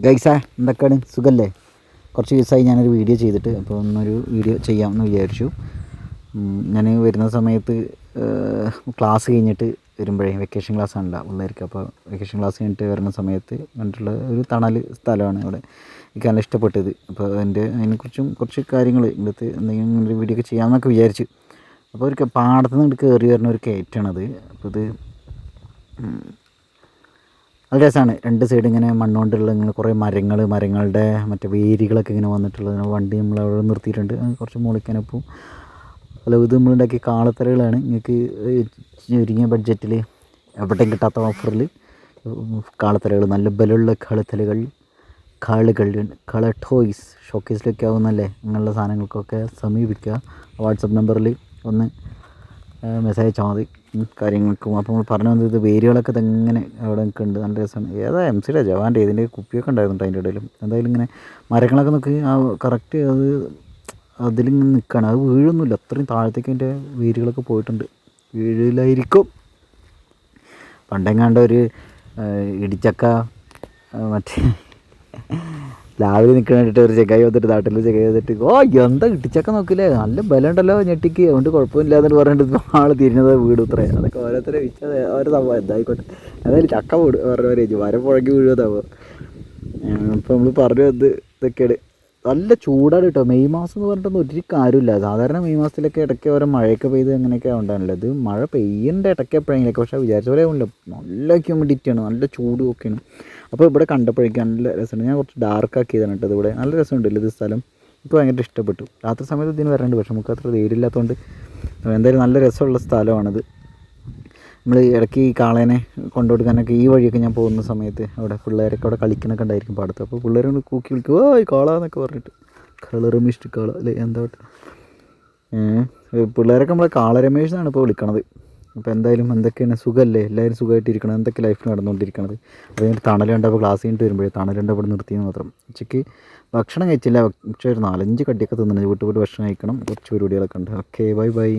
ഗൈസാ എന്തൊക്കെയാണ് സുഖല്ലേ? കുറച്ച് ദിവസമായി ഞാനൊരു വീഡിയോ ചെയ്തിട്ട്, അപ്പോൾ ഒന്നൊരു വീഡിയോ ചെയ്യാമെന്ന് വിചാരിച്ചു. ഞാൻ വരുന്ന സമയത്ത് ക്ലാസ് കഴിഞ്ഞിട്ട് വരുമ്പോഴേ വെക്കേഷൻ ക്ലാസ് ആണല്ലോ പിള്ളേർക്ക്. അപ്പോൾ വെക്കേഷൻ ക്ലാസ് കഴിഞ്ഞിട്ട് വരുന്ന സമയത്ത് കണ്ടിട്ടുള്ള ഒരു തണൽ സ്ഥലമാണ് അവിടെ. എനിക്ക് നല്ല ഇഷ്ടപ്പെട്ടത്. അപ്പോൾ അതിനെക്കുറിച്ചും കുറച്ച് കാര്യങ്ങൾ ഇന്നത്തെ എന്തെങ്കിലും ഒരു വീഡിയോ ഒക്കെ ചെയ്യാമെന്നൊക്കെ വിചാരിച്ചു. അപ്പോൾ ഒരു പാടത്ത് നിന്ന് കയറി വരുന്ന ഒരു കയറ്റാണത്. അപ്പോൾ ഇത് നല്ല രസമാണ്. രണ്ട് സൈഡ് ഇങ്ങനെ മണ്ണുകൊണ്ടുള്ള ഇങ്ങനെ കുറേ മരങ്ങളുടെ മറ്റേ വേരുകളൊക്കെ ഇങ്ങനെ വന്നിട്ടുള്ളത്. വണ്ടി നമ്മൾ അവിടെ നിർത്തിയിട്ടുണ്ട്. കുറച്ച് മുകളിലേക്കാനപ്പോൾ അല്ല, ഇത് നമ്മളുണ്ടാക്കിയ കാളത്തലകളാണ്. നിങ്ങൾക്ക് ചുരുങ്ങിയ ബഡ്ജറ്റിൽ എവിടെയും കിട്ടാത്ത ഓഫറിൽ കാളത്തലകൾ, നല്ല ബലമുള്ള കാളുകൾ ടോയ്സ് ഷോക്കേസിലൊക്കെ ആവുന്നല്ലേ, അങ്ങനെയുള്ള സാധനങ്ങൾക്കൊക്കെ സമീപിക്കുക. വാട്സപ്പ് നമ്പറിൽ ഒന്ന് മെസ്സേജ് അയച്ചാൽ മതി കാര്യങ്ങൾക്കും. അപ്പോൾ നമ്മൾ പറഞ്ഞു വന്നത്, ഇത് വേരുകളൊക്കെ ഇതെങ്ങനെ അവിടെ നിൽക്കുന്നുണ്ട്. നല്ല രസമാണ്. ഏതാ എംസിയുടെ ജവാൻ്റെ ഇതിൻ്റെ കുപ്പിയൊക്കെ ഉണ്ടായിരുന്നുണ്ട് അതിൻ്റെ ഇടയിലും. എന്തായാലും ഇങ്ങനെ മരങ്ങളൊക്കെ നോക്കി കറക്റ്റ് അതിലിങ്ങനെ നിൽക്കുകയാണ്. അത് വീഴൊന്നുമില്ല, അത്രയും താഴത്തേക്ക് അതിൻ്റെ വേരുകളൊക്കെ പോയിട്ടുണ്ട്. വീഴിലായിരിക്കും. പണ്ടെങ്ങാണ്ട് ഒരു ഇടിച്ചക്ക മറ്റേ രാവിലെ നിൽക്കണ വേണ്ടിയിട്ട് ഒരു ചെക്കായി വന്നിട്ട് നാട്ടിൽ ചെക്കായി വന്നിട്ട്, ഓ എന്താ ഇടിച്ചക്ക നോക്കില്ലേ, നല്ല ബലം ഉണ്ടല്ലോ ഞെട്ടിക്ക്, അതുകൊണ്ട് കുഴപ്പമില്ല എന്ന് പറഞ്ഞിട്ട് ആൾ തിരിഞ്ഞത് വീടും ഇത്രേ. അതൊക്കെ ഓരോരുത്തരെ വിറ്റത് ഓരോ സംഭവം എന്തായിക്കോട്ടെ. അതായത് ചക്ക വീട് പറഞ്ഞ മരം പുഴങ്ങി വീഴുന്നതാവുക. ഇപ്പോൾ നമ്മൾ പറഞ്ഞു വന്ന് ഇതൊക്കെയാണ്. നല്ല ചൂടാണ് കേട്ടോ. മെയ് മാസം എന്ന് പറഞ്ഞിട്ടൊന്നും ഒരു കാര്യമില്ല. സാധാരണ മെയ് മാസത്തിലൊക്കെ ഇടയ്ക്ക് ഓരോ മഴയൊക്കെ പെയ്ത് അങ്ങനെയൊക്കെ ഉണ്ടാകുന്നില്ല. ഇത് മഴ പെയ്യേണ്ട ഇടയ്ക്ക് എപ്പോഴെങ്കിലൊക്കെ, പക്ഷേ വിചാരിച്ച പോലെ ഒന്നുമില്ല. നല്ല ഹ്യൂമിഡിറ്റിയാണ്, നല്ല ചൂടും ഒക്കെയാണ്. അപ്പോൾ ഇവിടെ കണ്ടപ്പോഴേക്കും നല്ല രസമുണ്ട്. ഞാൻ കുറച്ച് ഡാർക്ക് ആക്കിയതാണ് കേട്ടോ ഇവിടെ. നല്ല രസമുണ്ടല്ലോ ഇത് സ്ഥലം. എനിക്ക് ഭയങ്കര ഇഷ്ടപ്പെട്ടു. രാത്രി സമയത്ത് ഇതിന് വരാനുണ്ട്, പക്ഷേ നമുക്ക് അത്ര ധൈര്യമില്ലാത്തതുകൊണ്ട്. എന്തായാലും നല്ല രസമുള്ള സ്ഥലമാണിത്. നമ്മൾ ഇടയ്ക്ക് ഈ കാളേനെ കൊണ്ടുകൊടുക്കാനൊക്കെ ഈ വഴിയൊക്കെ ഞാൻ പോകുന്ന സമയത്ത് അവിടെ പിള്ളേരൊക്കെ അവിടെ കളിക്കുന്നൊക്കെ ഉണ്ടായിരിക്കും പാടത്ത്. അപ്പോൾ പിള്ളേരെ കൂക്കി വിളിക്കും, ഓ കാള എന്നൊക്കെ പറഞ്ഞിട്ട്. കളർ കാള അല്ലേ എന്താ പിള്ളേരൊക്കെ നമ്മളെ കാള രമേശ് എന്നാണ് ഇപ്പോൾ വിളിക്കണത്. അപ്പോൾ എന്തായാലും എന്തൊക്കെയാണ് സുഖമല്ലേ? എല്ലാവരും സുഖമായിട്ടിരിക്കണം. എന്തൊക്കെ ലൈഫ് നടന്നുകൊണ്ടിരിക്കണത്. അപ്പോൾ എനിക്ക് തണലുണ്ടപ്പോൾ ക്ലാസ് കഴിഞ്ഞിട്ട് വരുമ്പോഴേ തണലുണ്ട് അവിടെ നിർത്തിയെന്ന് മാത്രം. ഉച്ചയ്ക്ക് ഭക്ഷണം കഴിച്ചില്ല, പക്ഷേ ഒരു 4-5 കടിയൊക്കെ തിന്നണം. വീട്ടിൽ പോയിട്ട് ഭക്ഷണം കഴിക്കണം. കുറച്ച് പരിപാടികളൊക്കെ ഉണ്ട്. Okay, by.